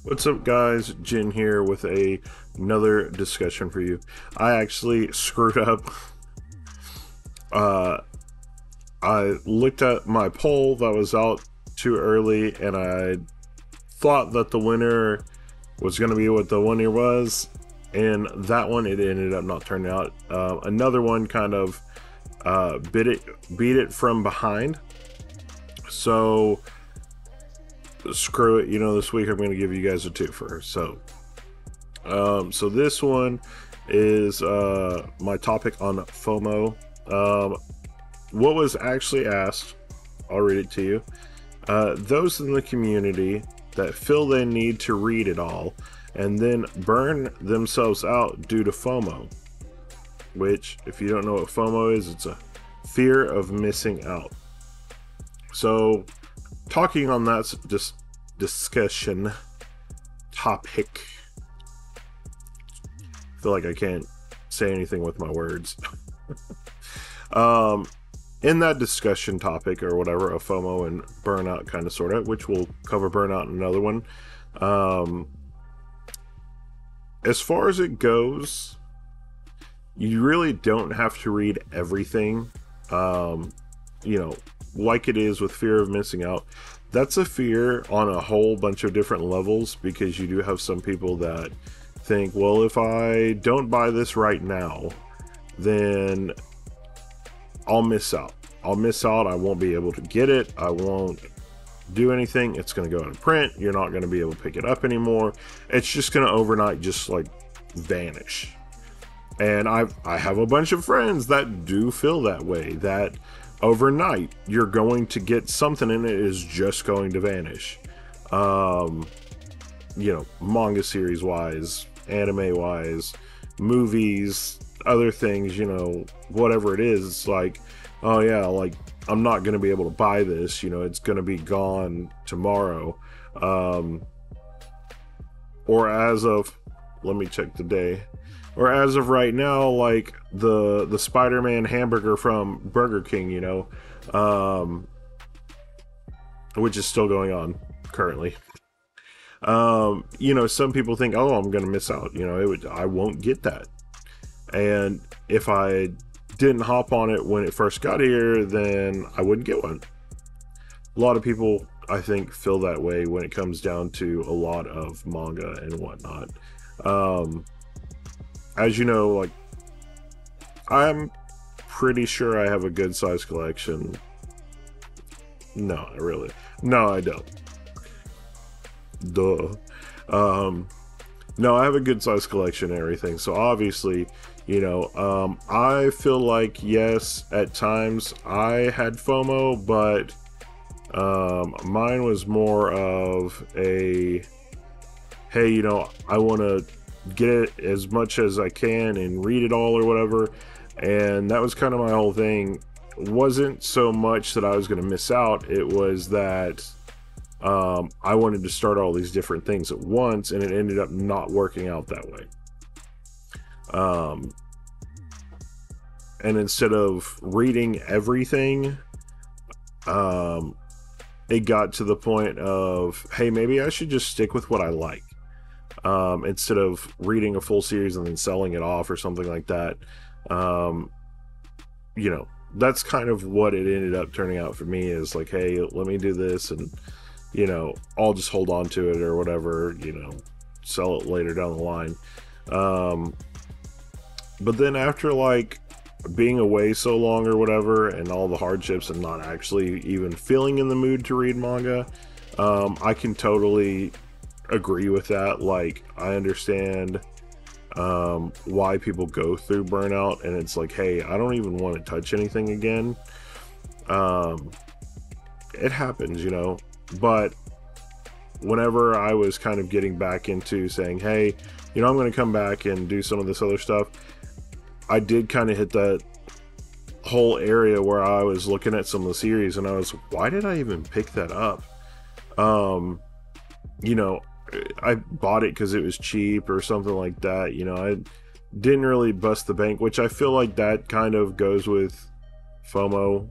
What's up, guys? Jin here with another discussion for you. I actually screwed up. Uh, I looked at my poll that was out too early, and I thought that the winner was going to be what the winner was, and that one it ended up not turning out. Another one kind of beat it from behind. So screw it. This week I'm going to give you guys a twofer. So this one is my topic on FOMO. What was actually asked, I'll read it to you. Those in the community that feel they need to read it all and then burn themselves out due to FOMO, which, if you don't know what FOMO is, it's a fear of missing out. So, talking on that discussion topic, I feel like I can't say anything with my words. In that discussion topic or whatever of FOMO and burnout, kind of sort of, which we'll cover burnout in another one. As far as it goes, you really don't have to read everything. Like it is with fear of missing out. That's a fear on a whole bunch of different levels, because you do have some people that think, well, if I don't buy this right now, then I'll miss out. I won't be able to get it. I won't do anything. It's going to go out of print. You're not going to be able to pick it up anymore. It's just going to overnight just like vanish. And I have a bunch of friends that do feel that way, that overnight you're going to get something and it is just going to vanish. Manga series wise, anime wise, movies, other things, whatever it is, it's like, oh yeah, like I'm not going to be able to buy this, it's going to be gone tomorrow. Or as of, let me check the day. Or as of right now, like the Spider-Man hamburger from Burger King, which is still going on currently. Some people think, oh, I'm going to miss out. I won't get that. And if I didn't hop on it when it first got here, then I wouldn't get one. A lot of people, I think, feel that way when it comes down to a lot of manga and whatnot. As you know, like, I'm pretty sure I have a good size collection. No, I don't. Duh. No, I have a good size collection and everything. So obviously, I feel like, yes, at times I had FOMO, but mine was more of a, hey, I want to get it as much as I can and read it all or whatever. And that was kind of my whole thing. It wasn't so much that I was going to miss out. It was that I wanted to start all these different things at once, and it ended up not working out that way. And instead of reading everything, it got to the point of, hey, maybe I should just stick with what I like. Instead of reading a full series and then selling it off or something like that. That's kind of what it ended up turning out for me, is like, hey, let me do this, and I'll just hold on to it or whatever, sell it later down the line. But then after like being away so long or whatever, and all the hardships and not actually even feeling in the mood to read manga, I can totally agree with that. Like, I understand why people go through burnout, and it's like, hey, I don't even want to touch anything again. It happens, but whenever I was kind of getting back into saying, hey, I'm going to come back and do some of this other stuff, I did kind of hit that whole area where I was looking at some of the series and I was, why did I even pick that up? I bought it because it was cheap or something like that. I didn't really bust the bank, which I feel like that kind of goes with FOMO.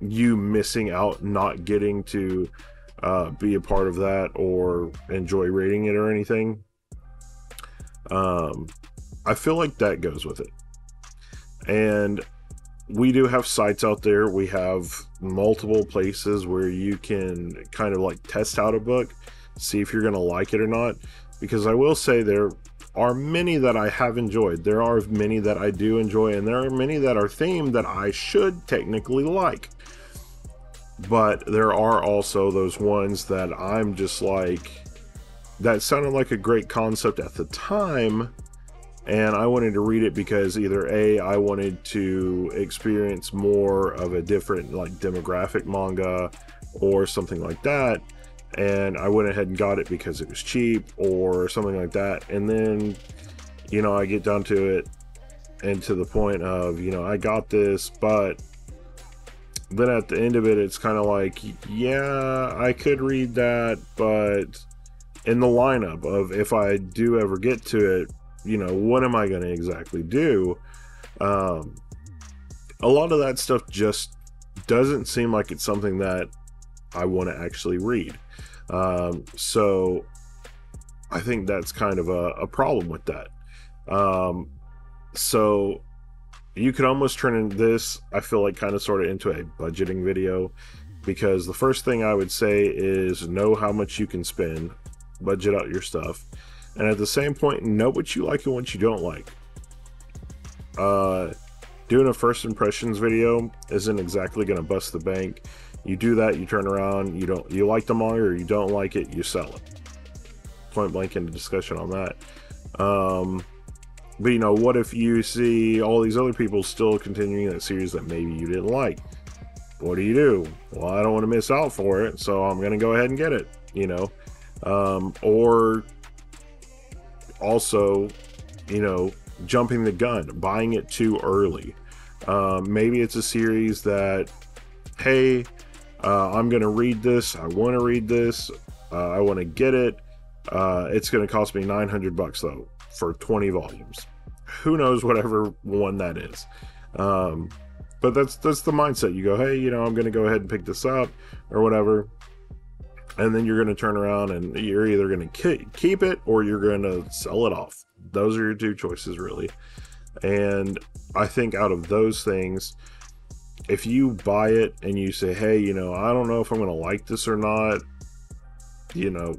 You missing out, not getting to be a part of that or enjoy reading it or anything. I feel like that goes with it. And we do have sites out there. We have multiple places where you can kind of like test out a book, see if you're going to like it or not. Because I will say there are many that I have enjoyed. There are many that I do enjoy, and there are many that are themed that I should technically like. But there are also those ones that I'm just like, that sounded like a great concept at the time, and I wanted to read it because either A, I wanted to experience more of a different like demographic manga or something like that, and I went ahead and got it because it was cheap or something like that. And then, you know, I get down to it and to the point of, you know, I got this, but then at the end of it, it's kind of like, yeah, I could read that, but in the lineup of if I do ever get to it, you know, what am I going to exactly do? A lot of that stuff just doesn't seem like it's something that I want to actually read. So I think that's kind of a problem with that. So you could almost turn this, I feel like, kind of sort of into a budgeting video, because the first thing I would say is know how much you can spend, budget out your stuff, and at the same point, know what you like and what you don't like. Doing a first impressions video isn't exactly going to bust the bank. You do that, you turn around, you like the manga or you don't like it, you sell it. Point blank in the discussion on that. But you know, what if you see all these other people still continuing that series that maybe you didn't like? What do? Well, I don't want to miss out for it, so I'm going to go ahead and get it, you know. Or also, you know, jumping the gun, buying it too early. Maybe it's a series that, hey, I'm going to read this. I want to read this. I want to get it. It's going to cost me $900 though for 20 volumes. Who knows whatever one that is. But that's the mindset. You go, hey, you know, I'm going to go ahead and pick this up or whatever. And then you're going to turn around and you're either going to keep it or you're going to sell it off. Those are your two choices, really. And I think out of those things, if you buy it and you say, hey, you know, I don't know if I'm going to like this or not, you know,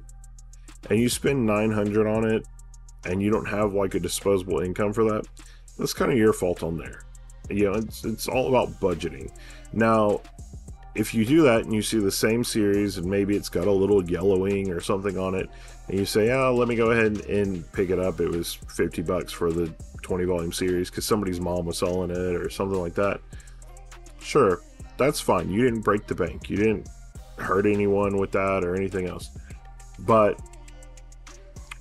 and you spend $900 on it and you don't have like a disposable income for that, that's kind of your fault on there. You know, it's all about budgeting. Now, if you do that and you see the same series and maybe it's got a little yellowing or something on it, and you say, oh, let me go ahead and pick it up. It was $50 for the 20 volume series because somebody's mom was selling it or something like that. Sure, that's fine. You didn't break the bank. You didn't hurt anyone with that or anything else. But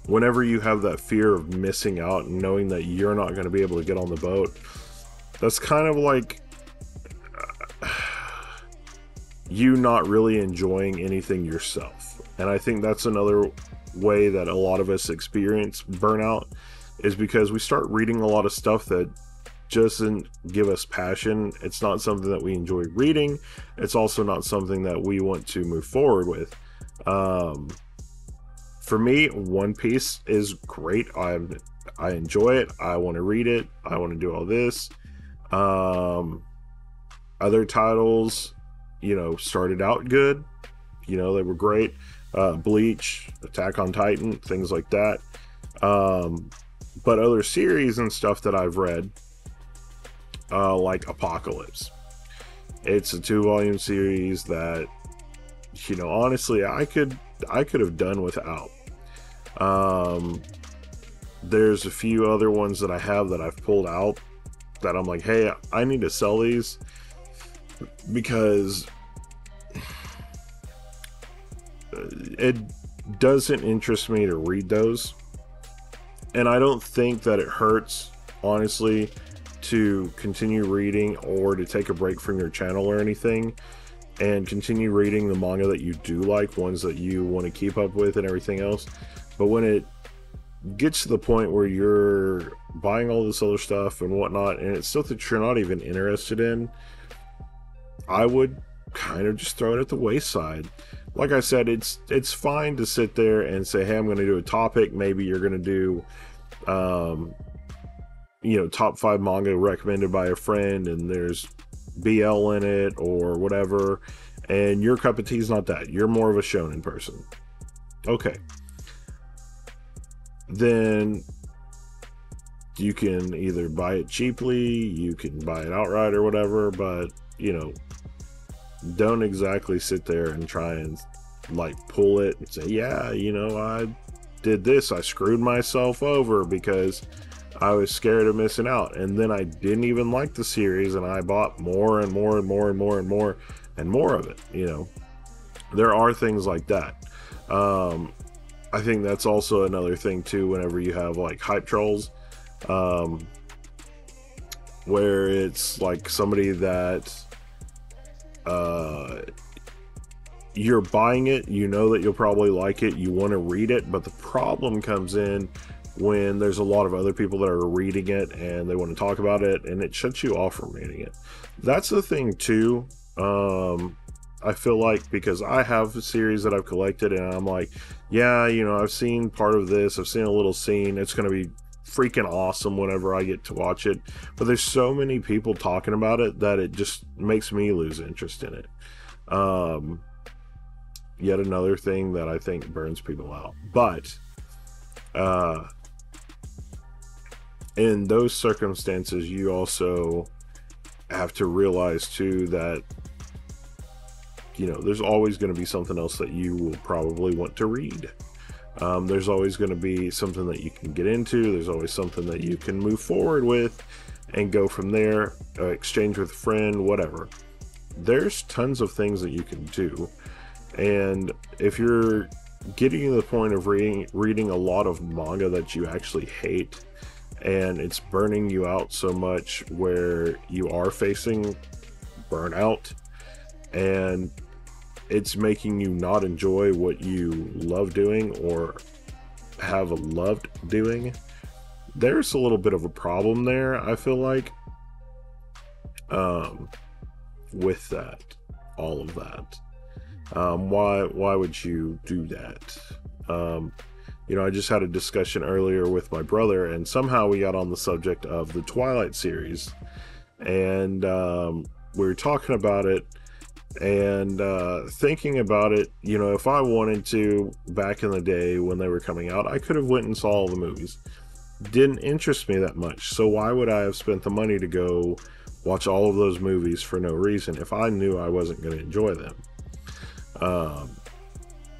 whenever you have that fear of missing out and knowing that you're not going to be able to get on the boat, that's kind of like you not really enjoying anything yourself. And I think that's another way that a lot of us experience burnout, is because we start reading a lot of stuff that doesn't give us passion. It's not something that we enjoy reading. It's also not something that we want to move forward with. For me, One Piece is great. I enjoy it. I want to read it. I want to do all this. Other titles, you know, started out good. You know, they were great. Bleach, Attack on Titan, things like that. But other series and stuff that I've read, like Apocalypse. It's a 2-volume series that, you know, honestly, I could have done without. There's a few other ones that I have that I've pulled out that I'm like, hey, I need to sell these because it doesn't interest me to read those. And I don't think that it hurts, honestly, to continue reading or to take a break from your channel or anything and continue reading the manga that you do like, ones that you want to keep up with and everything else. But when it gets to the point where you're buying all this other stuff and whatnot, and it's stuff that you're not even interested in, I would kind of just throw it at the wayside. like I said, it's fine to sit there and say, hey, I'm going to do a topic. Maybe you're going to do, top 5 manga recommended by a friend, and there's BL in it or whatever. And your cup of tea is not that. You're more of a shonen person. Okay. Then you can either buy it cheaply, you can buy it outright or whatever, but, don't exactly sit there and try and like pull it and say, yeah, I did this, I screwed myself over because I was scared of missing out, and then I didn't even like the series and I bought more and more and more and more and more and more of it. There are things like that. I think that's also another thing too, whenever you have like hype trolls, where it's like somebody that you're buying it, you know that you'll probably like it, you want to read it, but the problem comes in when there's a lot of other people that are reading it and they want to talk about it, and it shuts you off from reading it. That's the thing too. I feel like, because I have a series that I've collected and I'm like, yeah, I've seen part of this, I've seen a little scene, it's going to be freaking awesome whenever I get to watch it, but there's so many people talking about it that it just makes me lose interest in it. Yet another thing that I think burns people out. But in those circumstances, you also have to realize too that there's always going to be something else that you will probably want to read. There's always going to be something that you can get into. There's always something that you can move forward with and go from there, exchange with a friend, whatever. There's tons of things that you can do. And if you're getting to the point of reading a lot of manga that you actually hate, and it's burning you out so much where you are facing burnout, and it's making you not enjoy what you love doing or have loved doing, there's a little bit of a problem there, I feel like, with that, all of that. Why would you do that? I just had a discussion earlier with my brother, and somehow we got on the subject of the Twilight series, and we were talking about it and thinking about it. If I wanted to, back in the day when they were coming out, I could have went and saw all the movies. Didn't interest me that much, so why would I have spent the money to go watch all of those movies for no reason if I knew I wasn't going to enjoy them?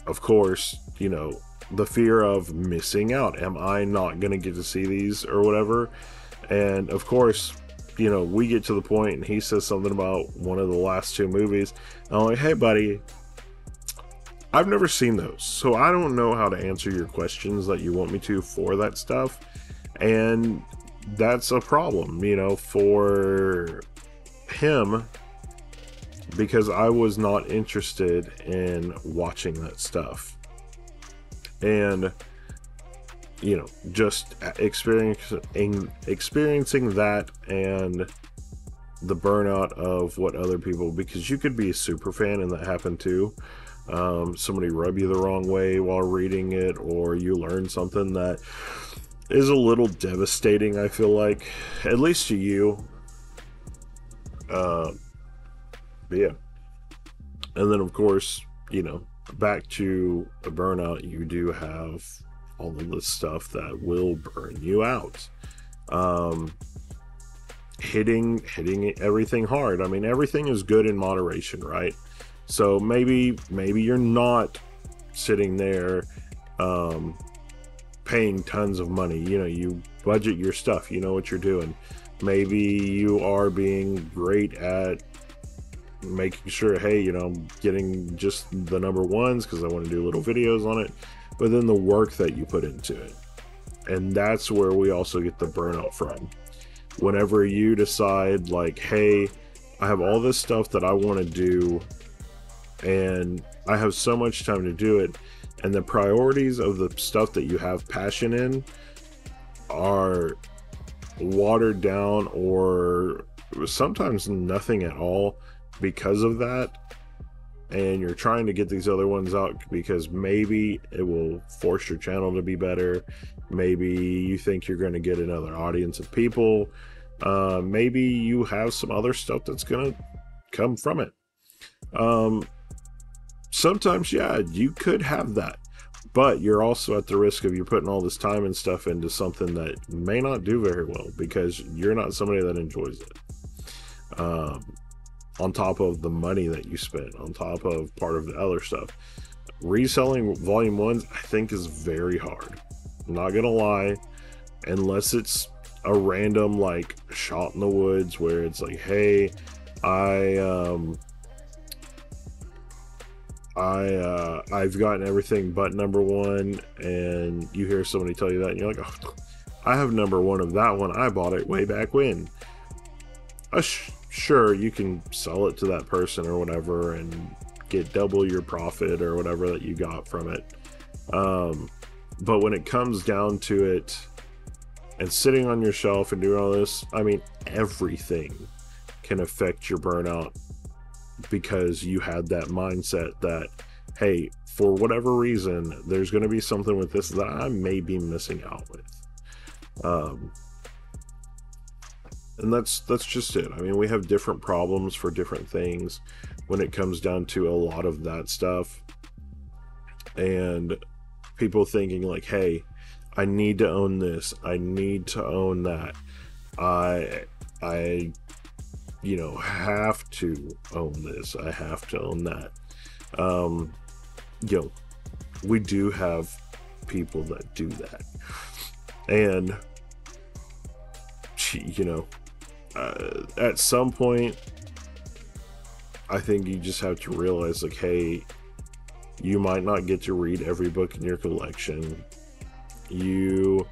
Of course, the fear of missing out. Am I not going to get to see these or whatever? And of course, we get to the point and he says something about one of the last 2 movies. And I'm like, hey buddy, I've never seen those, so I don't know how to answer your questions that you want me to for that stuff. And that's a problem, for him, because I was not interested in watching that stuff. And just experiencing that and the burnout of what other people, because you could be a super fan and that happened too. Somebody rub you the wrong way while reading it, or you learn something that is a little devastating, I feel like, at least to you. But yeah. And then of course, back to a burnout, you do have all of this stuff that will burn you out. Hitting everything hard. I mean, everything is good in moderation, right? So maybe you're not sitting there paying tons of money. You budget your stuff, you know what you're doing. Maybe you are being great at making sure, hey, I'm getting just the number ones because I want to do little videos on it, but then the work that you put into it. And that's where we also get the burnout from. Whenever you decide like, hey, I have all this stuff that I want to do and I have so much time to do it, and the priorities of the stuff that you have passion in are watered down or sometimes nothing at all because of that, and you're trying to get these other ones out because maybe it will force your channel to be better. Maybe you think you're going to get another audience of people. Maybe you have some other stuff that's going to come from it. Sometimes, yeah, you could have that, but you're also at the risk of you putting all this time and stuff into something that may not do very well because you're not somebody that enjoys it. On top of the money that you spent, on top of part of the other stuff. Reselling volume 1s, I think, is very hard. I'm not gonna lie, unless it's a random like shot in the woods where it's like, hey, I've gotten everything but number 1, and you hear somebody tell you that, and you're like, oh, I have number 1 of that one. I bought it way back when. Sure, you can sell it to that person or whatever and get double your profit or whatever that you got from it. But when it comes down to it and sitting on your shelf and doing all this, I mean, everything can affect your burnout because you had that mindset that, hey, for whatever reason, there's going to be something with this that I may be missing out with. And that's just it. I mean, we have different problems for different things when it comes down to a lot of that stuff. And people thinking like, hey, I need to own this. I need to own that. I you know, have to own this. I have to own that. You know, we do have people that do that. And, you know, at some point, I think you just have to realize, like, hey, you might not get to read every book in your collection. You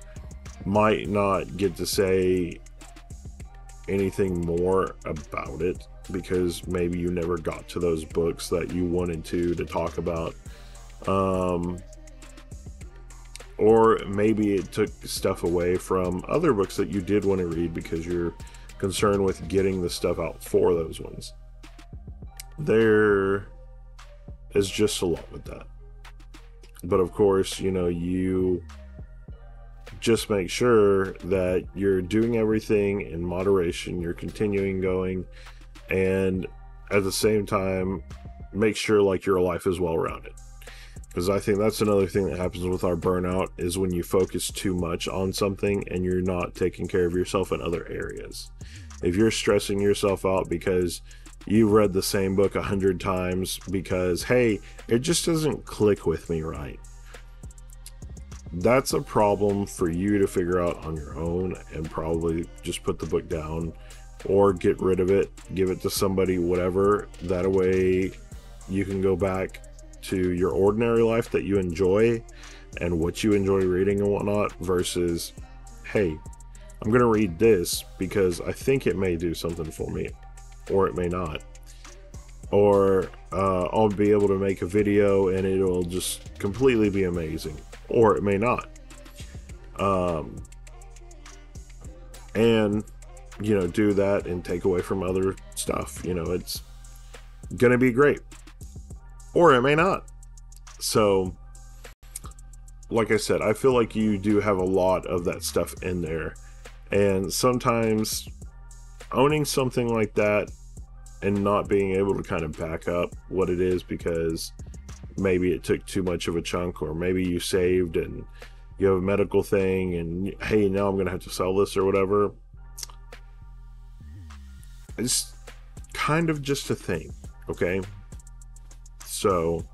might not get to say anything more about it because maybe you never got to those books that you wanted to talk about. Or maybe it took stuff away from other books that you did want to read because you're concerned with getting the stuff out for those ones. There is just a lot with that. But of course, you know, you just make sure that you're doing everything in moderation, you're continuing going, and at the same time, make sure like your life is well-rounded. Because I think that's another thing that happens with our burnout is when you focus too much on something and you're not taking care of yourself in other areas. If you're stressing yourself out because you've read the same book 100 times because, hey, it just doesn't click with me right, that's a problem for you to figure out on your own and probably just put the book down or get rid of it, give it to somebody, whatever. That way you can go back to your ordinary life that you enjoy and what you enjoy reading and whatnot versus, hey, I'm going to read this because I think it may do something for me, or it may not. Or I'll be able to make a video and it'll just completely be amazing, or it may not. And, you know, do that and take away from other stuff. You know, it's going to be great, or it may not. So, like I said, I feel like you do have a lot of that stuff in there. And sometimes owning something like that and not being able to kind of back up what it is because maybe it took too much of a chunk, or maybe you saved and you have a medical thing and, hey, now I'm going to have to sell this or whatever. It's kind of just a thing, okay? So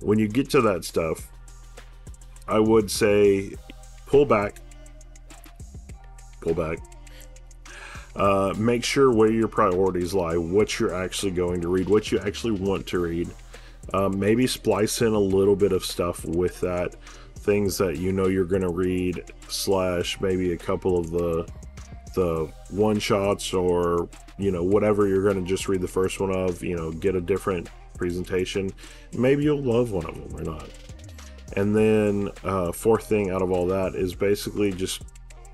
when you get to that stuff, I would say pull back. Make sure where your priorities lie, what you're actually going to read, what you actually want to read. Maybe splice in a little bit of stuff with that, things that you know you're going to read, / maybe a couple of the one shots, or, you know, whatever you're going to just read the first one of, you know, get a different presentation. Maybe you'll love one of them or not. And then fourth thing out of all that is basically just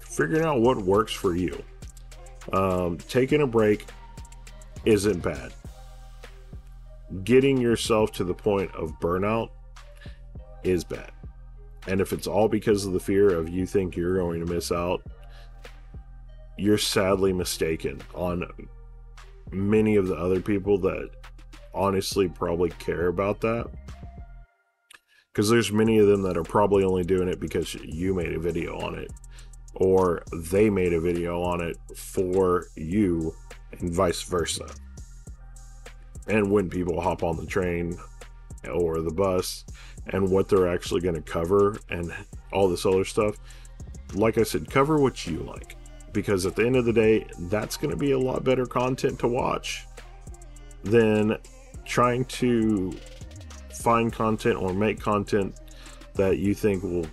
figuring out what works for you. Taking a break isn't bad. getting yourself to the point of burnout is bad. And if it's all because of the fear of you think you're going to miss out, you're sadly mistaken on many of the other people that honestly probably care about that. Because there's many of them that are probably only doing it because you made a video on it, or they made a video on it for you, and vice versa. And when people hop on the train or the bus and what they're actually going to cover and all this other stuff, like I said, cover what you like, because at the end of the day, that's going to be a lot better content to watch than trying to find content or make content that you think will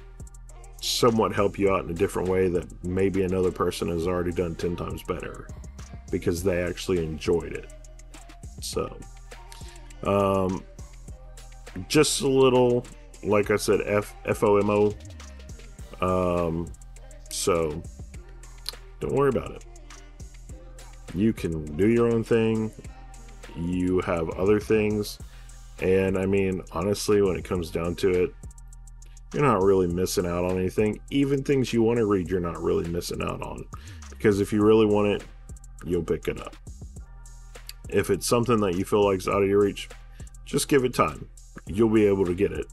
somewhat help you out in a different way that maybe another person has already done 10 times better because they actually enjoyed it. So just a little, like I said, FOMO. So don't worry about it. You can do your own thing. You have other things. And I mean, honestly, when it comes down to it, you're not really missing out on anything. Even things you want to read, you're not really missing out on. Because if you really want it, you'll pick it up. If it's something that you feel like is out of your reach, just give it time. You'll be able to get it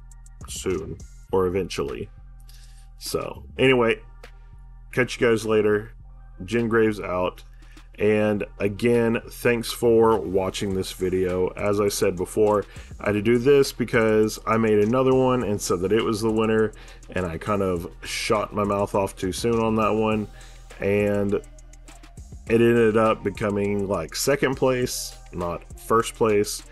soon or eventually. So anyway, catch you guys later. Jen Graves out. And again, thanks for watching this video. As I said before, I had to do this because I made another one and said that it was the winner, and I kind of shot my mouth off too soon on that one, and it ended up becoming like second place, not first place.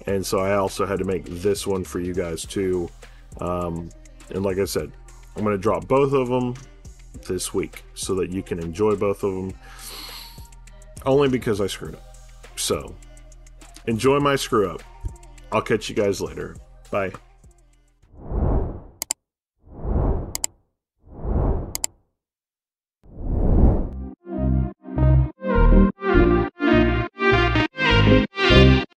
And so I also had to make this one for you guys too. And like I said, I'm going to drop both of them this week so that you can enjoy both of them. Only because I screwed up. So, enjoy my screw up. I'll catch you guys later. Bye.